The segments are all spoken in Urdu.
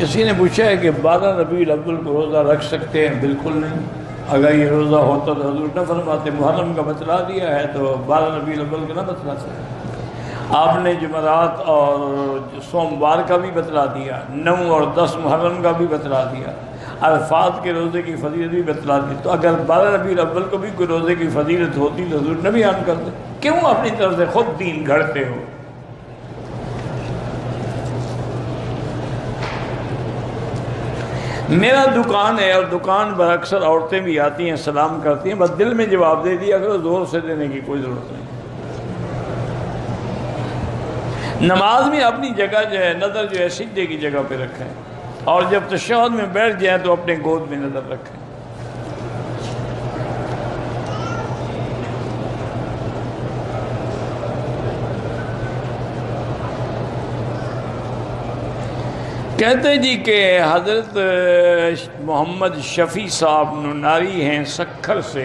کسی نے پوچھا ہے کہ 12 ربیع الاول کو روزہ رکھ سکتے ہیں؟ بالکل نہیں۔ اگر یہ روزہ ہوتا تو حضور نہ فرماتے، محرم کا بتلا دیا ہے تو 12 ربیع الاول کا نہ بتلا سکتے۔ آپ نے جمعرات اور سوموار کا بھی بتلا دیا، 9 اور 10 محرم کا بھی بتلا دیا، عرفات کے روزے کی فضیلت بھی بتلا دی۔ تو اگر 12 ربیع الاول کو بھی کوئی روزے کی فضیلت ہوتی تو حضور نہ بیان کرتے۔ کیوں اپنی طرف سے خود دین گھڑتے ہو؟ میرا دکان ہے اور دکان پر اکثر عورتیں بھی آتی ہیں، سلام کرتی ہیں، بس دل میں جواب دے دیا کرو، زور سے دینے کی کوئی ضرورت نہیں۔ نماز میں اپنی جگہ جو ہے، نظر جو ہے سجدے کی جگہ پہ رکھیں، اور جب تشہد میں بیٹھ جائیں تو اپنے گود میں نظر رکھیں۔ کہتے جی کہ حضرت محمد شفیع صاحب نناری ہیں سکھر سے،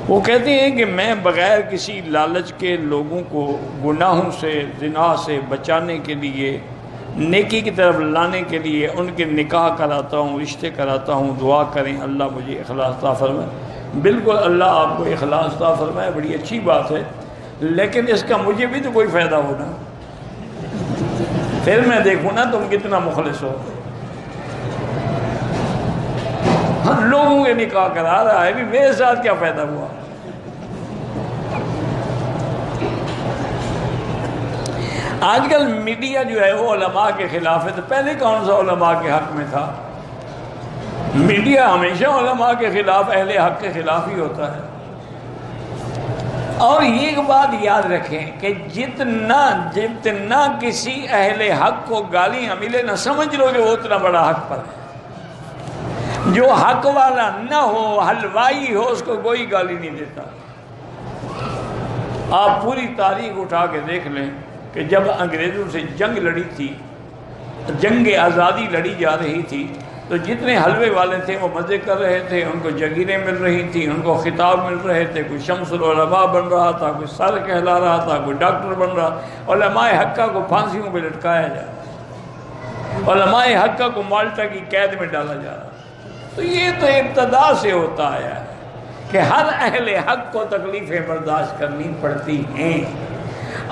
وہ کہتے ہیں کہ میں بغیر کسی لالچ کے لوگوں کو گناہوں سے، زنا سے بچانے کے لیے، نیکی کی طرف لانے کے لیے ان کے نکاح کراتا ہوں، رشتے کراتا ہوں، دعا کریں اللہ مجھے اخلاص عطا فرمائے۔ بالکل اللہ آپ کو اخلاص عطا فرمائے، بڑی اچھی بات ہے، لیکن اس کا مجھے بھی تو کوئی فائدہ ہونا، پھر میں دیکھوں نا تم کتنا مخلص ہو۔ ہم لوگوں کے نکاح کرا رہا ہے، بھی میرے ساتھ کیا فائدہ ہوا؟ آج کل میڈیا جو ہے وہ علماء کے خلاف ہے، تو پہلے کون سا علماء کے حق میں تھا؟ میڈیا ہمیشہ علماء کے خلاف، اہل حق کے خلاف ہی ہوتا ہے۔ اور یہ ایک بات یاد رکھیں کہ جتنا کسی اہل حق کو گالیاں ملے نہ سمجھ لو کہ وہ اتنا بڑا حق پر ہے۔ جو حق والا نہ ہو، حلوائی ہو، اس کو کوئی گالی نہیں دیتا۔ آپ پوری تاریخ اٹھا کے دیکھ لیں کہ جب انگریزوں سے جنگ لڑی تھی، جنگ آزادی لڑی جا رہی تھی، تو جتنے حلوے والے تھے وہ مزے کر رہے تھے، ان کو جگیریں مل رہی تھیں، ان کو خطاب مل رہے تھے، کوئی شمس العلماء بن رہا تھا، کوئی سر کہلا رہا تھا، کوئی ڈاکٹر بن رہا، علماء حقہ کو پھانسیوں پہ لٹکایا جا رہا، علماء حقہ کو مالٹا کی قید میں ڈالا جا رہا۔ تو یہ تو ابتدا سے ہوتا آیا ہے کہ ہر اہل حق کو تکلیفیں برداشت کرنی پڑتی ہیں،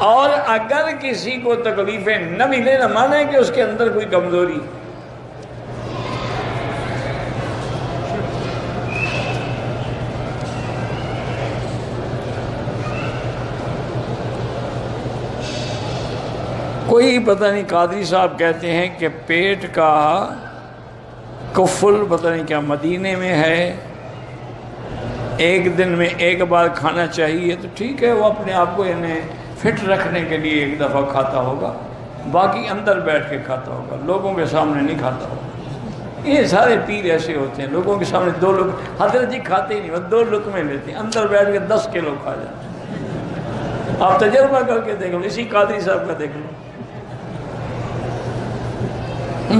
اور اگر کسی کو تکلیفیں نہ ملے نہ مانے کہ اس کے اندر کوئی کمزوری۔ کوئی پتہ نہیں قادری صاحب کہتے ہیں کہ پیٹ کا کفل پتہ نہیں کیا مدینے میں ہے، ایک دن میں ایک بار کھانا چاہیے، تو ٹھیک ہے، وہ اپنے آپ کو انہیں فٹ رکھنے کے لیے ایک دفعہ کھاتا ہوگا، باقی اندر بیٹھ کے کھاتا ہوگا، لوگوں کے سامنے نہیں کھاتا ہوگا۔ یہ سارے پیر ایسے ہوتے ہیں، لوگوں کے سامنے 2 لقمے، حضرت جی کھاتے ہی نہیں، وہ 2 لقمے لیتے ہیں، اندر بیٹھ کے 10 کلو کھا جاتے ہیں۔ آپ تجربہ کر کے دیکھ لو، اسی قادری صاحب کا دیکھ لو۔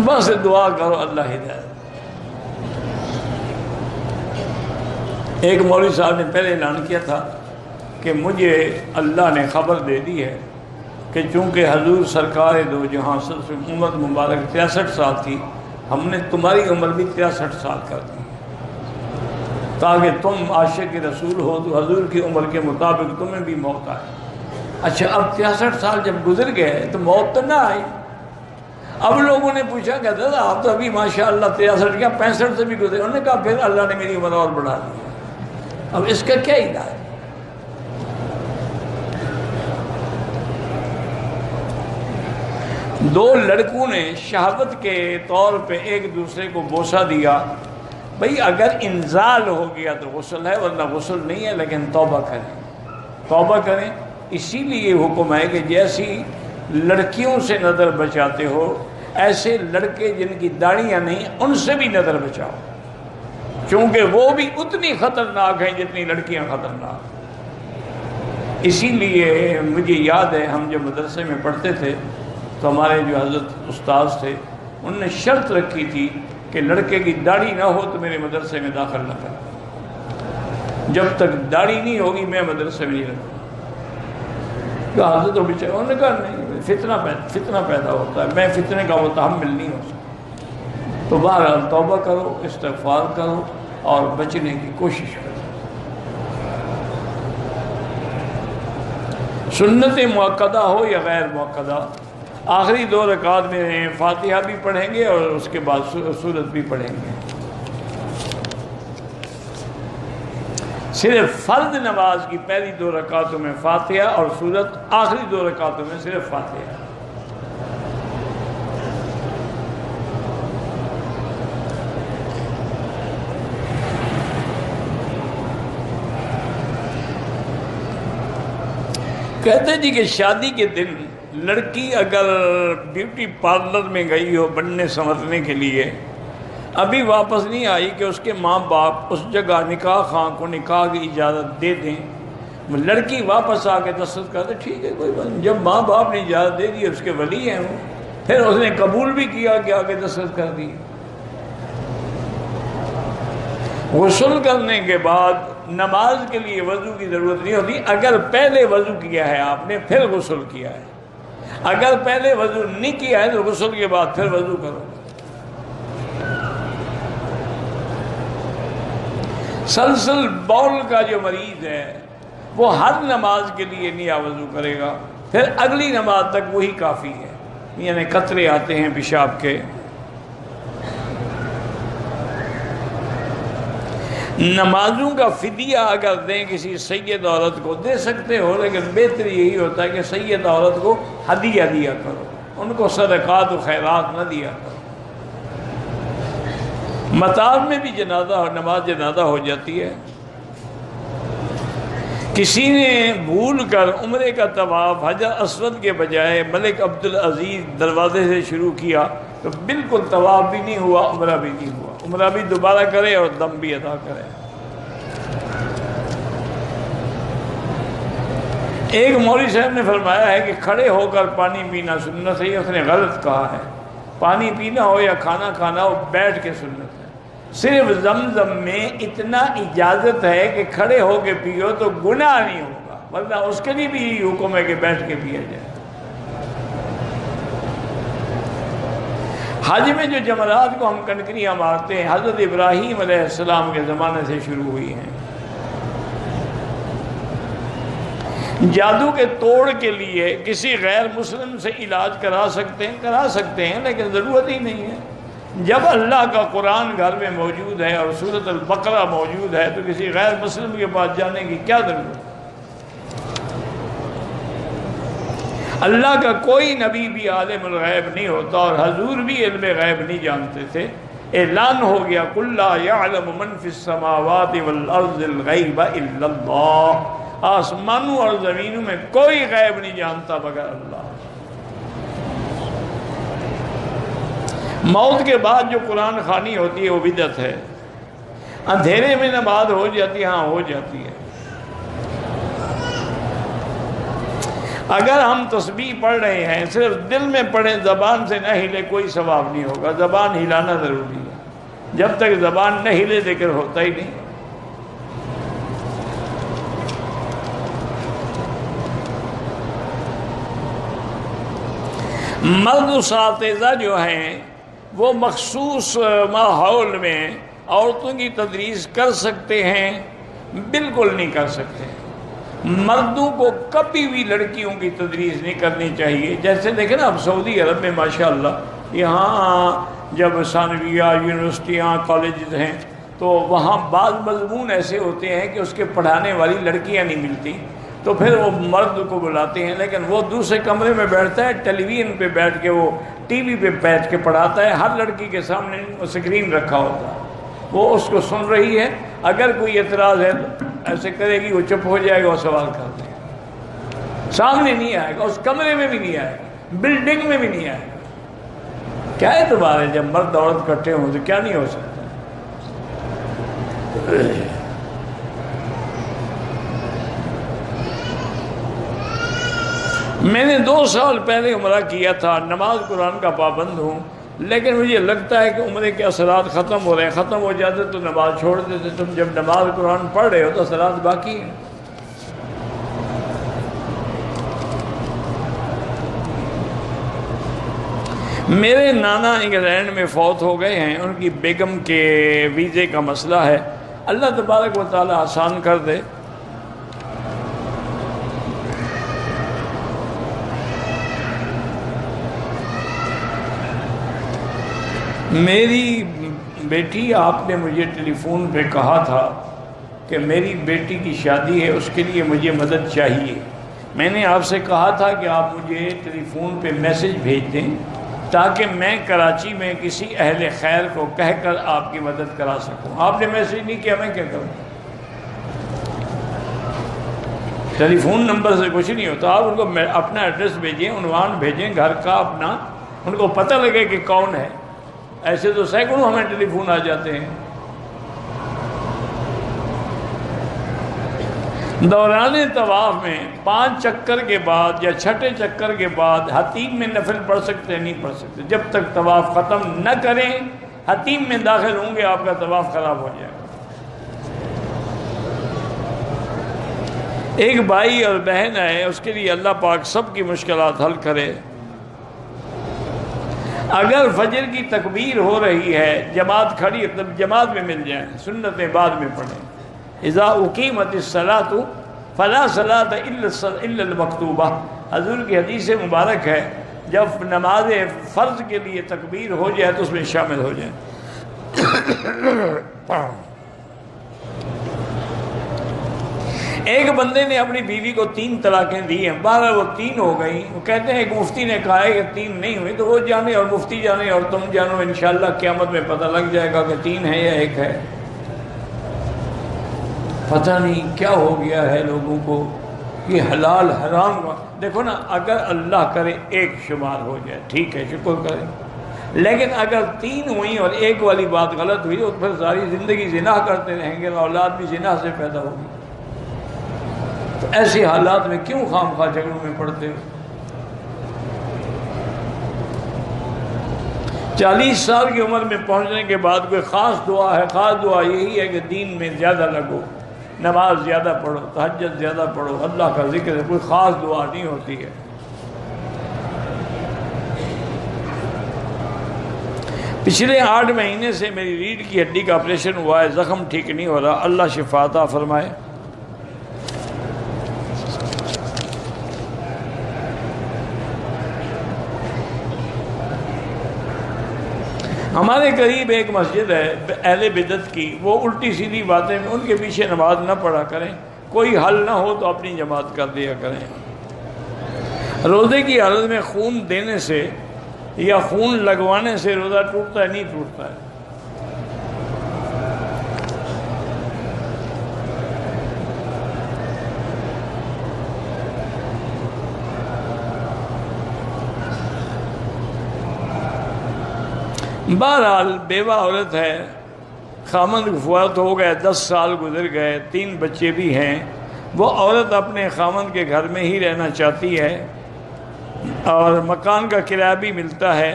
بس دعا کرو اللہ ہدایت۔ ایک مولوی صاحب نے پہلے اعلان کیا تھا کہ مجھے اللہ نے خبر دے دی ہے کہ چونکہ حضور سرکار دو جہاں عمر مبارک 63 سال تھی، ہم نے تمہاری عمر بھی 63 سال کر دی تاکہ تم عاشق رسول ہو تو حضور کی عمر کے مطابق تمہیں بھی موت آئے۔ اچھا، اب 63 سال جب گزر گئے تو موت تو نہ آئی۔ اب لوگوں نے پوچھا کہ دادا آپ تو ابھی ماشاءاللہ 63 کیا 65 سے بھی گزرے۔ انہوں نے کہا پھر اللہ نے میری عمر اور بڑھا دی، اب اس کا کیا علاج؟ دو لڑکوں نے شہوت کے طور پہ ایک دوسرے کو بوسہ دیا، بھئی اگر انزال ہو گیا تو غسل ہے، ورنہ غسل نہیں ہے، لیکن توبہ کریں، توبہ کریں۔ اسی لیے حکم ہے کہ جیسی لڑکیوں سے نظر بچاتے ہو، ایسے لڑکے جن کی داڑیاں نہیں ان سے بھی نظر بچاؤ، کیونکہ وہ بھی اتنی خطرناک ہیں جتنی لڑکیاں خطرناک۔ اسی لیے مجھے یاد ہے ہم جب مدرسے میں پڑھتے تھے تو ہمارے جو حضرت استاذ تھے انہوں نے شرط رکھی تھی کہ لڑکے کی داڑھی نہ ہو تو میرے مدرسے میں داخل نہ کریں، جب تک داڑھی نہیں ہوگی میں مدرسے میں نہیں رکھوں گا۔ حضرت بیچارے انہوں نے کہا نہیں، فتنہ پیدا ہوتا ہے، میں فتنے کا متحمل نہیں ہو سکتا۔ تو بہرحال توبہ کرو، استغفار کرو اور بچنے کی کوشش کرو۔ سنت مؤکدہ ہو یا غیر مؤکدہ، آخری 2 رکعات میں فاتحہ بھی پڑھیں گے اور اس کے بعد سورت بھی پڑھیں گے۔ صرف فرض نماز کی پہلی 2 رکعتوں میں فاتحہ اور سورت، آخری 2 رکعتوں میں صرف فاتحہ۔ کہتے ہیں جی کہ شادی کے دن لڑکی اگر بیوٹی پارلر میں گئی ہو بننے سنورنے کے لیے، ابھی واپس نہیں آئی کہ اس کے ماں باپ اس جگہ نکاح خواہ کو نکاح کی اجازت دے دیں، لڑکی واپس آ کے دستخط کرتے ٹھیک ہے کوئی بات نہیں۔ جب ماں باپ نے اجازت دے دی، اس کے ولی ہیں وہ، پھر اس نے قبول بھی کیا کہ آگے دستخط کر دی۔ غسل کرنے کے بعد نماز کے لیے وضو کی ضرورت نہیں ہوتی، اگر پہلے وضو کیا ہے آپ نے پھر غسل کیا ہے۔ اگر پہلے وضو نہیں کیا ہے تو غسل کے بعد پھر وضو کرو۔ سلسل بول کا جو مریض ہے وہ ہر نماز کے لیے نیا وضو کرے گا، پھر اگلی نماز تک وہی کافی ہے، یعنی قطرے آتے ہیں پیشاب کے۔ نمازوں کا فدیہ اگر دیں کسی سید عورت کو دے سکتے ہو، لیکن بہتر یہی ہوتا ہے کہ سید عورت کو ہدیہ دیا کرو، ان کو صدقات و خیرات نہ دیا کرو۔ مطاف میں بھی نماز جنازہ ہو جاتی ہے۔ کسی نے بھول کر عمرے کا طواف حجر اسود کے بجائے ملک عبدالعزیز دروازے سے شروع کیا تو بالکل طواف بھی نہیں ہوا، عمرہ بھی نہیں ہوا۔ عمرہ بھی دوبارہ کرے اور دم بھی ادا کرے۔ ایک مولوی صاحب نے فرمایا ہے کہ کھڑے ہو کر پانی پینا سنت ہے، اس نے غلط کہا ہے۔ پانی پینا ہو یا کھانا کھانا ہو بیٹھ کے سنت ہے۔ صرف زمزم میں اتنا اجازت ہے کہ کھڑے ہو کے پیو تو گناہ نہیں ہوگا، ورنہ اس کے لیے بھی یہی حکم ہے کہ بیٹھ کے پیا جائے۔ حج میں جو جمرات کو ہم کنکریاں مارتے ہیں حضرت ابراہیم علیہ السلام کے زمانے سے شروع ہوئی ہیں۔ جادو کے توڑ کے لیے کسی غیر مسلم سے علاج کرا سکتے ہیں لیکن ضرورت ہی نہیں ہے۔ جب اللہ کا قرآن گھر میں موجود ہے اور سورۃ البقرہ موجود ہے تو کسی غیر مسلم کے پاس جانے کی کیا ضرورت ہے؟ اللہ کا کوئی نبی بھی عالم الغیب نہیں ہوتا اور حضور بھی علم غیب نہیں جانتے تھے۔ اعلان ہو گیا قُلْ لَا يَعْلَمُ مَنْ فِي السَّمَاوَاتِ وَالْأَرْضِ الْغَيْبَ إِلَّا اللَّهُ، آسمانوں اور زمینوں میں کوئی غیب نہیں جانتا مگر اللہ۔ موت کے بعد جو قرآن خوانی ہوتی ہے وہ بدعت ہے۔ اندھیرے میں نماز ہو جاتی ہے، ہاں ہو جاتی ہے۔ اگر ہم تسبیح پڑھ رہے ہیں صرف دل میں پڑھیں، زبان سے نہ ہلے، کوئی ثواب نہیں ہوگا۔ زبان ہلانا ضروری ہے، جب تک زبان نہ ہلے ذکر ہوتا ہی نہیں۔ مرد اساتذہ جو ہیں وہ مخصوص ماحول میں عورتوں کی تدریس کر سکتے ہیں؟ بالکل نہیں کر سکتے۔ مردوں کو کبھی بھی لڑکیوں کی تدریس نہیں کرنی چاہیے۔ جیسے دیکھیں نا اب سعودی عرب میں ماشاءاللہ یہاں جب ثانویہ یونیورسٹیاں کالجز ہیں تو وہاں بعض مضمون ایسے ہوتے ہیں کہ اس کے پڑھانے والی لڑکیاں نہیں ملتی، تو پھر وہ مرد کو بلاتے ہیں، لیکن وہ دوسرے کمرے میں بیٹھتا ہے، ٹیلی ویژن پہ بیٹھ کے، وہ ٹی وی پہ بیٹھ کے پڑھاتا ہے، ہر لڑکی کے سامنے اسکرین رکھا ہوتا ہے، وہ اس کو سن رہی ہے۔ اگر کوئی اعتراض ہے تو ایسے کرے گی، وہ چپ ہو جائے گا، وہ سوال کر دے گا، سامنے نہیں آئے گا، اس کمرے میں بھی نہیں آئے گا، بلڈنگ میں بھی نہیں آئے گا۔ کیا اعتبار ہے جب مرد عورت اکٹھے ہوں تو کیا نہیں ہو سکتا؟ میں نے 2 سال پہلے عمرہ کیا تھا، نماز قرآن کا پابند ہوں، لیکن مجھے لگتا ہے کہ عمرے کے اثرات ختم ہو رہے ہیں، ختم ہو جاتے تو نماز چھوڑ دیتے۔ تم جب نماز قرآن پڑھ رہے ہو تو اثرات باقی ہیں۔ میرے نانا انگلینڈ میں فوت ہو گئے ہیں، ان کی بیگم کے ویزے کا مسئلہ ہے، اللہ تبارک و تعالی آسان کر دے۔ میری بیٹی، آپ نے مجھے ٹیلی فون پہ کہا تھا کہ میری بیٹی کی شادی ہے، اس کے لیے مجھے مدد چاہیے۔ میں نے آپ سے کہا تھا کہ آپ مجھے ٹیلی فون پہ میسج بھیج دیں تاکہ میں کراچی میں کسی اہل خیر کو کہہ کر آپ کی مدد کرا سکوں۔ آپ نے میسج نہیں کیا، میں کیا کروں؟ ٹیلی فون نمبر سے کچھ نہیں ہوتا، آپ ان کو اپنا ایڈریس بھیجیں، عنوان بھیجیں گھر کا اپنا، ان کو پتہ لگے کہ کون ہے۔ ایسے تو سینکڑوں ہمیں ٹیلی فون آ جاتے ہیں۔ دوران طواف میں 5 چکر کے بعد یا 6 چکر کے بعد حتیم میں نفل پڑھ سکتے نہیں پڑھ سکتے؟ جب تک طواف ختم نہ کریں حتیم میں داخل ہوں گے آپ کا طواف خراب ہو جائے گا۔ ایک بھائی اور بہن ہے، اس کے لیے اللہ پاک سب کی مشکلات حل کرے۔ اگر فجر کی تکبیر ہو رہی ہے، جماعت کھڑی ہے، تب جماعت میں مل جائیں، سنتیں بعد میں پڑھیں۔ اذا اقیمت الصلاۃ فلا صلاۃ الا المکتوبہ، حضور کی حدیث مبارک ہے، جب نماز فرض کے لیے تکبیر ہو جائے تو اس میں شامل ہو جائیں۔ ایک بندے نے اپنی بیوی کو 3 طلاقیں دی ہیں، 12 وہ 3 ہو گئیں۔ وہ کہتے ہیں ایک مفتی نے کہا ہے کہ 3 نہیں ہوئی، تو وہ جانے اور مفتی جانے اور تم جانو، انشاءاللہ قیامت میں پتہ لگ جائے گا کہ 3 ہے یا 1 ہے۔ پتہ نہیں کیا ہو گیا ہے لوگوں کو، یہ حلال حرام۔ دیکھو نا، اگر اللہ کرے 1 شمار ہو جائے ٹھیک ہے، شکر کریں، لیکن اگر 3 ہوئیں اور 1 والی بات غلط ہوئی تو پھر ساری زندگی زنا کرتے رہیں گے، اولاد بھی زنا سے پیدا ہوگی۔ تو ایسے حالات میں کیوں خام خواہ جھگڑوں میں پڑتے ہو؟ 40 سال کی عمر میں پہنچنے کے بعد کوئی خاص دعا ہے؟ خاص دعا یہی ہے کہ دین میں زیادہ لگو، نماز زیادہ پڑھو، تہجد زیادہ پڑھو، اللہ کا ذکر ہے، کوئی خاص دعا نہیں ہوتی ہے۔ پچھلے 8 مہینے سے میری ریڑھ کی ہڈی کا آپریشن ہوا ہے، زخم ٹھیک نہیں ہو رہا، اللہ شفا عطا فرمائے۔ ہمارے قریب ایک مسجد ہے اہل بدعت کی، وہ الٹی سیدھی باتیں، ان کے پیچھے نماز نہ پڑھا کریں، کوئی حل نہ ہو تو اپنی جماعت کر دیا کریں۔ روزے کی حالت میں خون دینے سے یا خون لگوانے سے روزہ ٹوٹتا ہے؟ نہیں ٹوٹتا ہے۔ بہرحال بیوہ عورت ہے، خامند فوت ہو گئے، 10 سال گزر گئے، 3 بچے بھی ہیں، وہ عورت اپنے خامند کے گھر میں ہی رہنا چاہتی ہے اور مکان کا کرایہ بھی ملتا ہے۔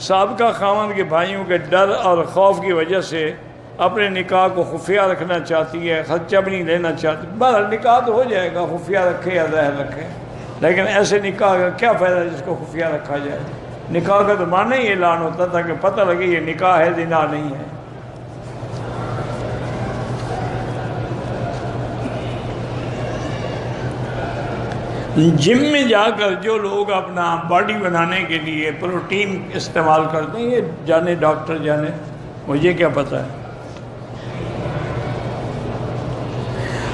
سابقہ خامند کے بھائیوں کے ڈر اور خوف کی وجہ سے اپنے نکاح کو خفیہ رکھنا چاہتی ہے، خرچہ بھی نہیں لینا چاہتی۔ بہرحال نکاح تو ہو جائے گا، خفیہ رکھے یا ظاہر رکھے، لیکن ایسے نکاح کا کیا فائدہ جس کو خفیہ رکھا جائے؟ نکاح کا تو معنی ہی اعلان ہوتا تھا کہ پتہ لگے یہ نکاح ہے، زنا نہیں ہے۔ جم میں جا کر جو لوگ اپنا باڈی بنانے کے لیے پروٹین استعمال کرتے ہیں، یہ جانے ڈاکٹر جانے، مجھے کیا پتہ ہے۔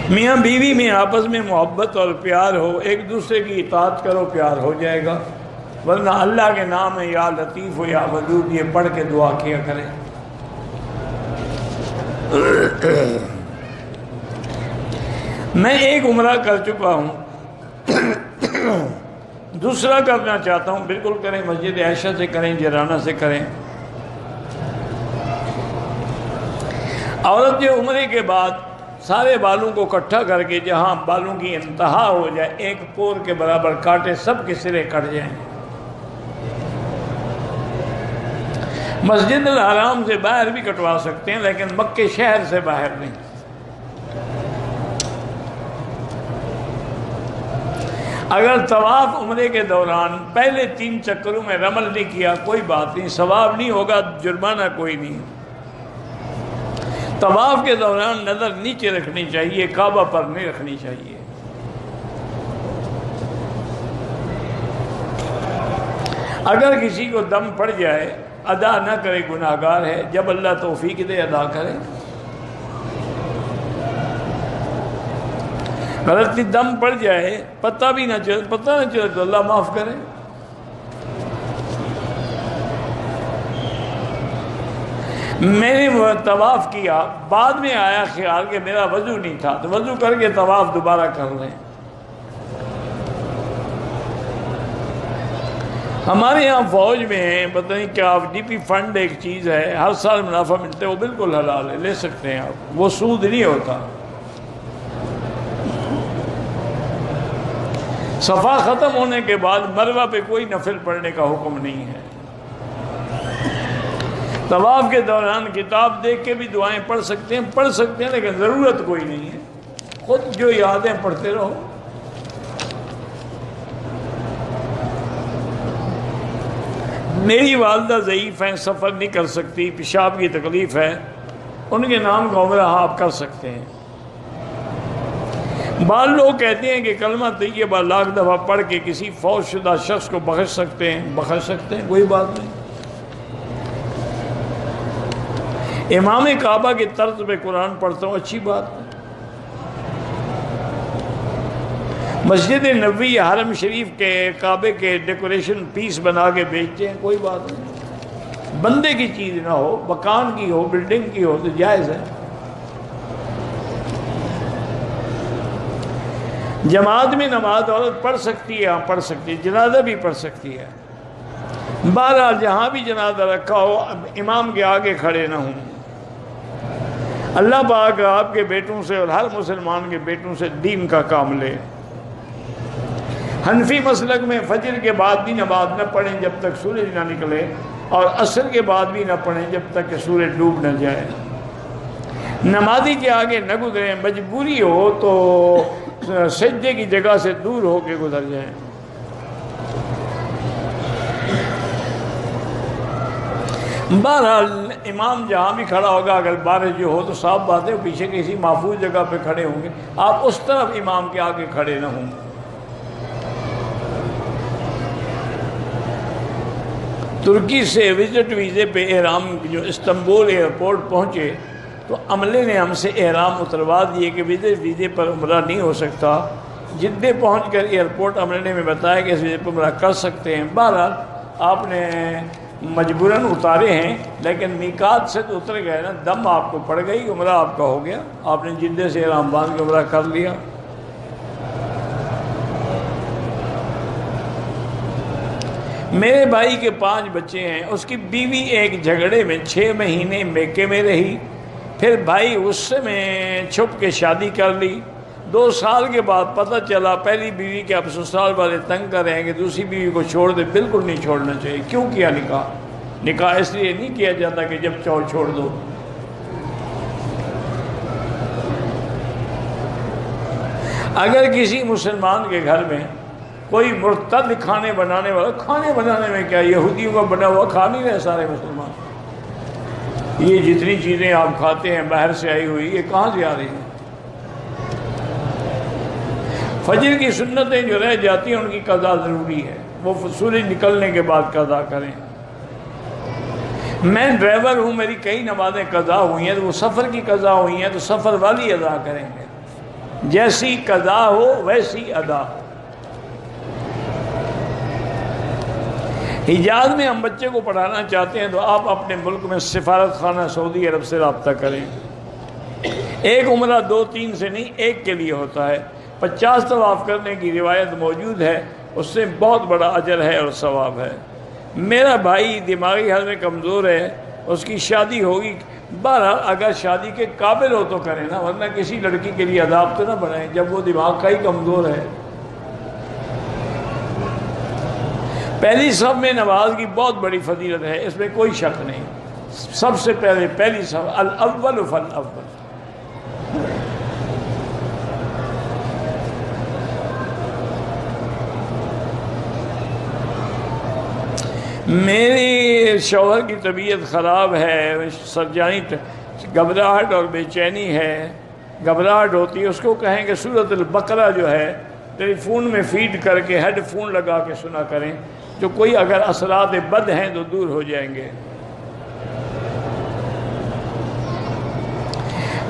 میاں بیوی میں آپس میں محبت اور پیار ہو، ایک دوسرے کی اطاعت کرو، پیار ہو جائے گا، ورنہ اللہ کے نام ہے یا لطیف ہو یا ودود، یہ پڑھ کے دعا کیا کریں۔ میں ایک عمرہ کر چکا ہوں، دوسرا کرنا چاہتا ہوں، بالکل کریں، مسجد عائشہ سے کریں، جیرانہ سے کریں۔ عورت جو عمرے کے بعد سارے بالوں کو اکٹھا کر کے جہاں بالوں کی انتہا ہو جائے، 1 پور کے برابر کاٹے، سب کے سرے کٹ جائیں۔ مسجد الحرام سے باہر بھی کٹوا سکتے ہیں، لیکن مکے شہر سے باہر نہیں۔ اگر طواف عمرے کے دوران پہلے 3 چکروں میں رمل نہیں کیا کوئی بات نہیں، ثواب نہیں ہوگا، جرمانہ کوئی نہیں۔ طواف کے دوران نظر نیچے رکھنی چاہیے، کعبہ پر نہیں رکھنی چاہیے۔ اگر کسی کو دم پڑ جائے ادا نہ کرے، گناہگار ہے، جب اللہ توفیق دے ادا کرے۔ غلطی دم پڑ جائے پتہ نہ چلے تو اللہ معاف کرے۔ میں نے طواف کیا، بعد میں آیا خیال کہ میرا وضو نہیں تھا، تو وضو کر کے طواف دوبارہ کر لیں۔ ہمارے یہاں فوج میں ہیں، پتہ نہیں کیا ڈی پی فنڈ ایک چیز ہے، ہر سال منافع ملتا ہے، وہ بالکل حلال ہے، لے سکتے ہیں آپ، وہ سود نہیں ہوتا۔ صفا ختم ہونے کے بعد مروہ پہ کوئی نفل پڑھنے کا حکم نہیں ہے۔ طواف کے دوران کتاب دیکھ کے بھی دعائیں پڑھ سکتے ہیں لیکن ضرورت کوئی نہیں ہے، خود جو یادیں پڑھتے رہو۔ میری والدہ ضعیف ہیں، سفر نہیں کر سکتی، پیشاب کی تکلیف ہے، ان کے نام کا عمرہ آپ کر سکتے ہیں۔ بعض لوگ کہتے ہیں کہ کلمہ طیبہ لاکھ دفعہ پڑھ کے کسی فوت شدہ شخص کو بخش سکتے ہیں، کوئی بات نہیں۔ امام کعبہ کے طرز پہ قرآن پڑھتا ہوں، اچھی بات ہے۔ مسجد نبوی حرم شریف کے کعبے کے ڈیکوریشن پیس بنا کے بیچتے ہیں، کوئی بات نہیں، بندے کی چیز نہ ہو، مکان کی ہو، بلڈنگ کی ہو تو جائز ہے۔ جماعت میں نماز عورت پڑھ سکتی ہے، ہاں پڑھ سکتی ہے، جنازہ بھی پڑھ سکتی ہے۔ بہرحال جہاں بھی جنازہ رکھا ہو امام کے آگے کھڑے نہ ہوں۔ اللہ پاک آپ کے بیٹوں سے اور ہر مسلمان کے بیٹوں سے دین کا کام لے۔ حنفی مسلک میں فجر کے بعد بھی نماز نہ پڑھیں جب تک سورج نہ نکلے، اور عصر کے بعد بھی نہ پڑھیں جب تک کہ سورج ڈوب نہ جائے۔ نمازی کے آگے نہ گزریں، مجبوری ہو تو سجدے کی جگہ سے دور ہو کے گزر جائیں۔ بہرحال امام جہاں بھی کھڑا ہوگا، اگر بارش جو ہو تو صاف بات ہے پیچھے کسی محفوظ جگہ پہ کھڑے ہوں گے، آپ اس طرف امام کے آگے کھڑے نہ ہوں۔ ترکی سے وزٹ ویزے پہ احرام جو استنبول ایئرپورٹ پہنچے تو عملے نے ہم سے احرام اتروا دیے کہ وزٹ ویزے پر عمرہ نہیں ہو سکتا۔ جدہ پہنچ کر ایئرپورٹ عملے نے بتایا کہ اس ویزے پر عمرہ کر سکتے ہیں۔ بہرحال آپ نے مجبوراً اتارے ہیں، لیکن میقات سے تو اتر گئے نا، دم آپ کو پڑ گئی، عمرہ آپ کا ہو گیا، آپ نے جدہ سے احرام باندھ کے عمرہ کر لیا۔ میرے بھائی کے 5 بچے ہیں، اس کی بیوی ایک جھگڑے میں 6 مہینے میکے میں رہی، پھر بھائی غصے میں چھپ کے شادی کر لی۔ 2 سال کے بعد پتہ چلا پہلی بیوی کے اب سسرال والے تنگ کر رہے ہیں کہ دوسری بیوی کو چھوڑ دے۔ بالکل نہیں چھوڑنا چاہیے۔ کیوں کیا نکاح؟ نکاح اس لیے نہیں کیا جاتا کہ جب چاہو چھوڑ دو۔ اگر کسی مسلمان کے گھر میں کوئی مرتد کھانے بنانے والا، کھانے بنانے میں کیا، یہودیوں کا بنا ہوا کھا نہیں رہے سارے مسلمان، یہ جتنی چیزیں آپ کھاتے ہیں باہر سے آئی ہوئی، یہ کہاں سے آ رہی ہیں؟ فجر کی سنتیں جو رہ جاتی ہیں ان کی قضا ضروری ہے، وہ سورج نکلنے کے بعد قضا کریں۔ میں ڈرائیور ہوں، میری کئی نمازیں قضا ہوئی ہیں، تو وہ سفر کی قضا ہوئی ہیں تو سفر والی ادا کریں گے، جیسی قضا ہو ویسی ادا۔ حجاز میں ہم بچے کو پڑھانا چاہتے ہیں تو آپ اپنے ملک میں سفارت خانہ سعودی عرب سے رابطہ کریں۔ ایک عمرہ 2-3 سے نہیں، ایک کے لیے ہوتا ہے۔ 50 طواف کرنے کی روایت موجود ہے، اس سے بہت بڑا اجر ہے اور ثواب ہے۔ میرا بھائی دماغی حالت میں کمزور ہے، اس کی شادی ہوگی، بہرحال اگر شادی کے قابل ہو تو کریں نا، ورنہ کسی لڑکی کے لیے عذاب تو نہ بنائیں جب وہ دماغ کا ہی کمزور ہے۔ پہلی صف میں نماز کی بہت بڑی فضیلت ہے، اس میں کوئی شک نہیں۔ سب سے پہلے پہلی صف، الاول فالاول۔ میری شوہر کی طبیعت خراب ہے، سرجانی گھبراہٹ اور بے چینی ہے، گھبراہٹ ہوتی ہے، اس کو کہیں کہ سورۃ البقرہ جو ہے ٹیلی فون میں فیڈ کر کے ہیڈ فون لگا کے سنا کریں، جو کوئی اگر اثرات بد ہیں تو دور ہو جائیں گے۔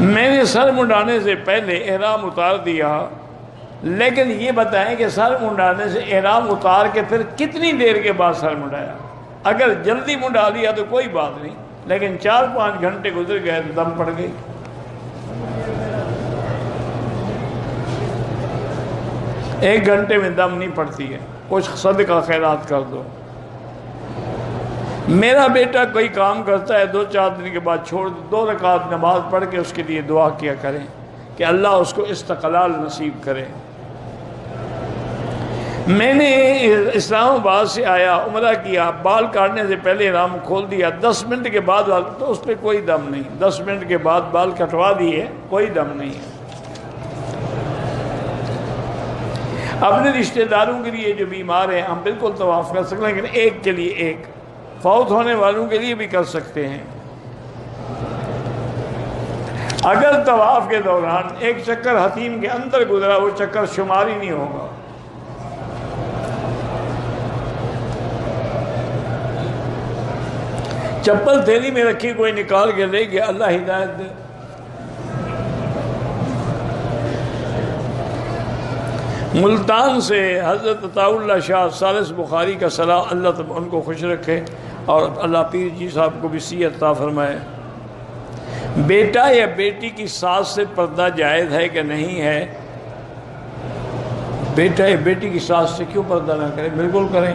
میں نے سر منڈانے سے پہلے احرام اتار دیا، لیکن یہ بتائیں کہ سر منڈانے سے احرام اتار کے پھر کتنی دیر کے بعد سر منڈایا؟ اگر جلدی منڈا لیا تو کوئی بات نہیں، لیکن 4-5 گھنٹے گزر گئے تو دم پڑ گئی۔ ایک گھنٹے میں دم نہیں پڑتی ہے، کچھ صدقہ خیرات کر دو۔ میرا بیٹا کوئی کام کرتا ہے 2-4 دن کے بعد چھوڑ دو، 2 رکعت نماز پڑھ کے اس کے لیے دعا کیا کریں کہ اللہ اس کو استقلال نصیب کرے۔ میں نے اسلام آباد سے آیا، عمرہ کیا، بال کاٹنے سے پہلے احرام کھول دیا، 10 منٹ کے بعد تو اس پہ کوئی دم نہیں، 10 منٹ کے بعد بال کٹوا دیے، کوئی دم نہیں ہے۔ اپنے رشتہ داروں کے لیے جو بیمار ہیں ہم بالکل طواف کر سکتے ہیں، لیکن ایک کے لیے ایک، فوت ہونے والوں کے لیے بھی کر سکتے ہیں۔ اگر طواف کے دوران ایک چکر حتیم کے اندر گزرا، وہ چکر شمار ہی نہیں ہوگا۔ چپل تھیلی میں رکھی، کوئی نکال کے لے گیا، اللہ ہدایت دے۔ ملتان سے حضرت عطاء اللہ شاہ ثالث بخاری کا سلام، اللہ تب ان کو خوش رکھے اور اللہ پیر جی صاحب کو بھی صحت عطا فرمائے۔ بیٹا یا بیٹی کی ساس سے پردہ جائز ہے کہ نہیں ہے؟ بیٹا یا بیٹی کی ساس سے کیوں پردہ نہ کریں؟ بالکل کریں۔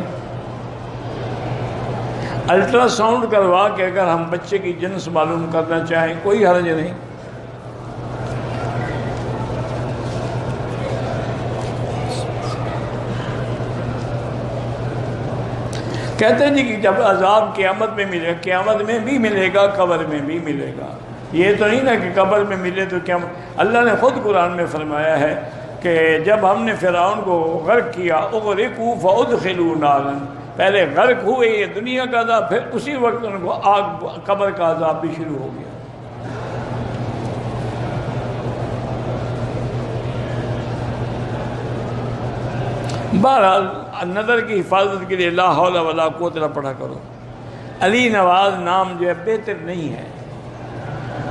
الٹرا ساؤنڈ کروا کے اگر ہم بچے کی جنس معلوم کرنا چاہیں کوئی حرج نہیں۔ کہتے ہیں جی کہ جب عذاب قیامت میں ملے، قیامت میں بھی ملے گا، قبر میں بھی ملے گا۔ یہ تو نہیں نا کہ قبر میں ملے تو قیامت۔ اللہ نے خود قرآن میں فرمایا ہے کہ جب ہم نے فرعون کو غرق کیا، اغرقوا فادخلوا نارا، پہلے غرق ہوئے یہ دنیا کا عذاب، پھر اسی وقت ان کو آگ قبر کا عذاب بھی شروع ہو گیا۔ بہرحال نظر کی حفاظت کے لیے لا حول ولا قوت الا پڑھا کرو۔ علی نواز نام جو ہے بہتر نہیں ہے،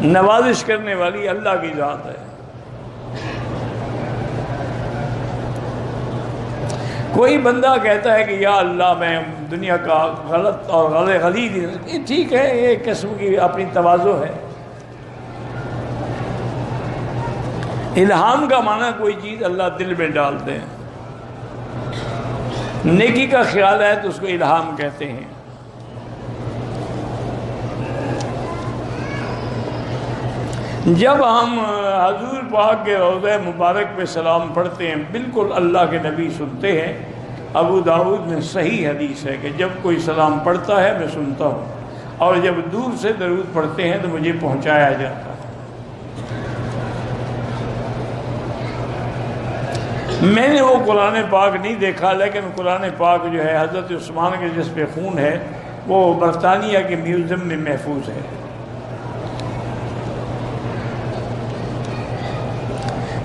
نوازش کرنے والی اللہ کی ذات ہے۔ کوئی بندہ کہتا ہے کہ یا اللہ میں دنیا کا غلط اور غلیظ، یہ ٹھیک ہے، ایک قسم کی اپنی تواضع ہے۔ الہام کا معنی کوئی چیز اللہ دل میں ڈالتے ہیں، نیکی کا خیال ہے تو اس کو الہام کہتے ہیں۔ جب ہم حضور پاک کے روضہ مبارک پہ سلام پڑھتے ہیں، بالکل اللہ کے نبی سنتے ہیں۔ ابو داؤد میں صحیح حدیث ہے کہ جب کوئی سلام پڑھتا ہے میں سنتا ہوں، اور جب دور سے درود پڑھتے ہیں تو مجھے پہنچایا جاتا ہے۔ میں نے وہ قرآن پاک نہیں دیکھا، لیکن قرآن پاک جو ہے حضرت عثمان کے جس پہ خون ہے وہ برطانیہ کے میوزیم میں محفوظ ہے۔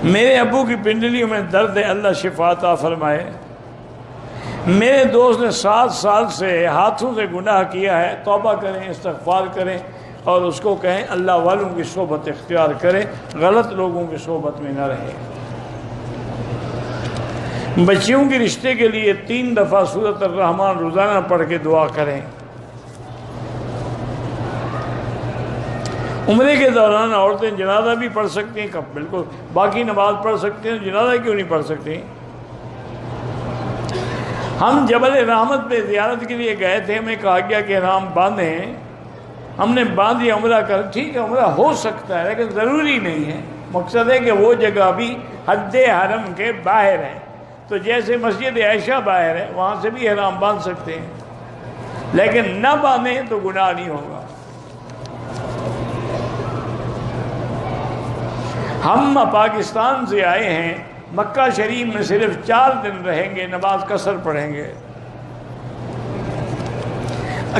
میرے ابو کی پنڈلیوں میں درد ہے، اللہ شفا عطا فرمائے۔ میرے دوست نے 7 سال سے ہاتھوں سے گناہ کیا ہے، توبہ کریں، استغفار کریں اور اس کو کہیں اللہ والوں کی صحبت اختیار کریں، غلط لوگوں کی صحبت میں نہ رہے۔ بچیوں کے رشتے کے لیے 3 دفعہ سورۃ الرحمن روزانہ پڑھ کے دعا کریں۔ عمرے کے دوران عورتیں جنازہ بھی پڑھ سکتی ہیں، بالکل باقی نماز پڑھ سکتے ہیں، جنازہ کیوں نہیں پڑھ سکتی؟ ہم جبل رحمت پہ زیارت کے لیے گئے تھے، ہمیں کہا گیا کہ احرام باندھیں، ہم نے باندھ دیا، عمرہ کر، ٹھیک ہے عمرہ ہو سکتا ہے لیکن ضروری نہیں ہے۔ مقصد ہے کہ وہ جگہ بھی حد حرم کے باہر ہے، تو جیسے مسجد عائشہ باہر ہے وہاں سے بھی احرام باندھ سکتے ہیں، لیکن نہ باندھیں تو گناہ نہیں ہوگا۔ ہم پاکستان سے آئے ہیں، مکہ شریف میں صرف 4 دن رہیں گے، نماز قصر پڑھیں گے۔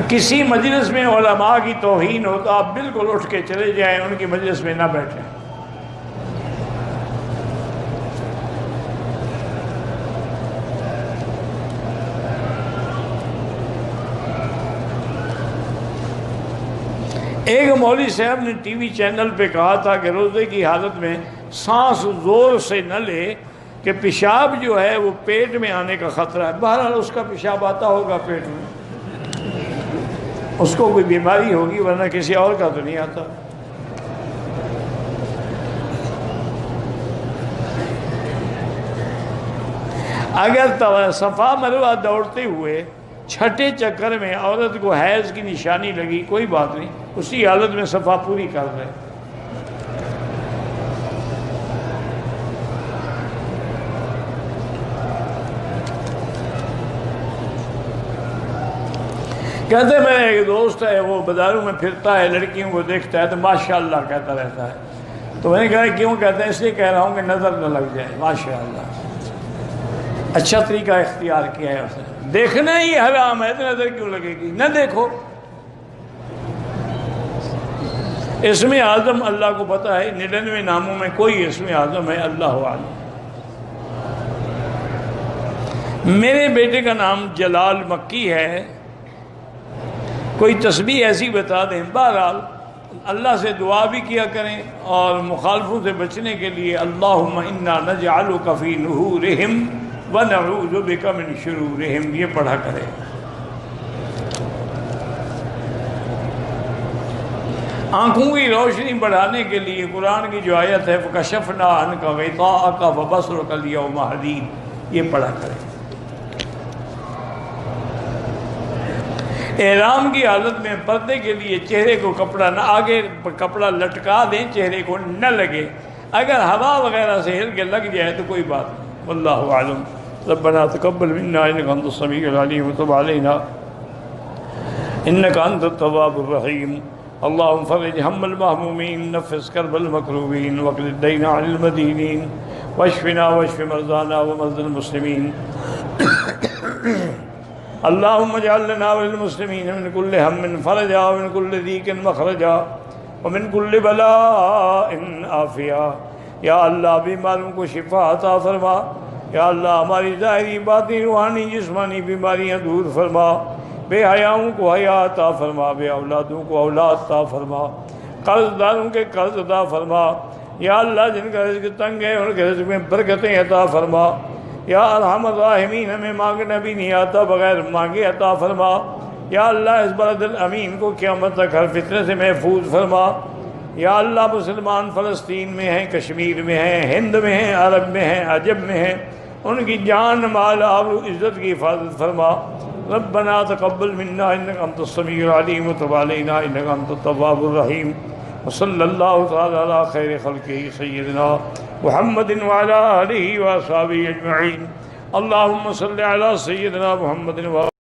کسی مجلس میں علماء کی توہین ہو تو آپ بالکل اٹھ کے چلے جائیں، ان کی مجلس میں نہ بیٹھیں۔ ایک مولوی صاحب نے ٹی وی چینل پہ کہا تھا کہ روزے کی حالت میں سانس زور سے نہ لے کہ پیشاب جو ہے وہ پیٹ میں آنے کا خطرہ ہے۔ بہرحال اس کا پیشاب آتا ہوگا پیٹ میں، اس کو کوئی بیماری ہوگی، ورنہ کسی اور کا تو نہیں آتا۔ اگر صفا مروہ دوڑتے ہوئے چھٹے چکر میں عورت کو حیض کی نشانی لگی، کوئی بات نہیں، اسی حالت میں صفا پوری کر رہے۔ کہتے ہیں میرا ایک دوست ہے، وہ بازاروں میں پھرتا ہے، لڑکیوں کو دیکھتا ہے تو ماشاءاللہ کہتا رہتا ہے۔ تو میں نے کہا کیوں کہتا ہے؟ اس لیے کہہ رہا ہوں کہ نظر نہ لگ جائے۔ ماشاءاللہ اچھا طریقہ اختیار کیا ہے اس نے۔ دیکھنا ہی حرام ہے تو نظر کیوں لگے گی؟ نہ دیکھو۔ اسم اعظم اللہ کو پتہ ہے، 99 ناموں میں کوئی اسم اعظم ہے، اللہ عالم۔ میرے بیٹے کا نام جلال مکی ہے، کوئی تسبیح ایسی بتا دیں۔ بہرحال اللہ سے دعا بھی کیا کریں، اور مخالفوں سے بچنے کے لیے اللہم انا نجعلک فی نحورہم ونعوذ بک من شرورہم یہ پڑھا کریں۔ آنکھوں کی روشنی بڑھانے کے لیے قرآن کی جو آیت ہے فَكَشَفْنَا عَنْكَ غِطَاءَكَ فَبَصَرُكَ الْيَوْمَ حَدِيدٌ یہ پڑھا کریں۔ احرام کی حالت میں پردے کے لیے چہرے کو کپڑا نہ، آگے کپڑا لٹکا دیں، چہرے کو نہ لگے۔ اگر ہوا وغیرہ سے ہل کے لگ جائے تو کوئی بات نہیں، واللہ اعلم۔ ربنا تقبل منا انک انت السمیع العلیم وتب علینا انک انت التواب الرحیم۔ اللہم فرج ہم المہمومین، نفس کرب المکروبین، واقض الدین عن المدینین، واشفنا واشف مرضانا ومرضى المسلمین۔ اللہم اجعل لنا وللمسلمین من کل ہم فرجا ومن کل ضیق مخرجا ومن کل بلاء عافیہ۔ یا اللہ بیماروں کو شفا عطا فرما، یا اللہ ہماری ظاہری باطنی روحانی جسمانی بیماریاں دور فرما، بے حیاؤں کو حیا عطا فرما، بے اولادوں کو اولاد عطا فرما، قرض داروں کے قرض عطا فرما۔ یا اللہ جن کا رزق تنگ ہے ان کے رزق میں برکتیں عطا فرما۔ یا ارحم الراحمین ہمیں مانگنا بھی نہیں آتا، بغیر مانگے عطا فرما۔ یا اللہ اس بلد الامین کو قیامت تک ہر فتنہ سے محفوظ فرما۔ یا اللہ مسلمان فلسطین میں ہیں، کشمیر میں ہیں، ہند میں ہیں، عرب میں ہیں، عجب میں ہیں، ان کی جان مال آبرو عزت کی حفاظت فرما۔ ربنا تقبل منا انک انت السمیع العلیم وتب علینا انک انت التواب الرحیم۔ وصلی اللہ تعالی علی خیر خلقہ سیدنا محمد وعلی آلہ واصحابہ اجمعین۔ اللہم صلی علی سیدنا محمد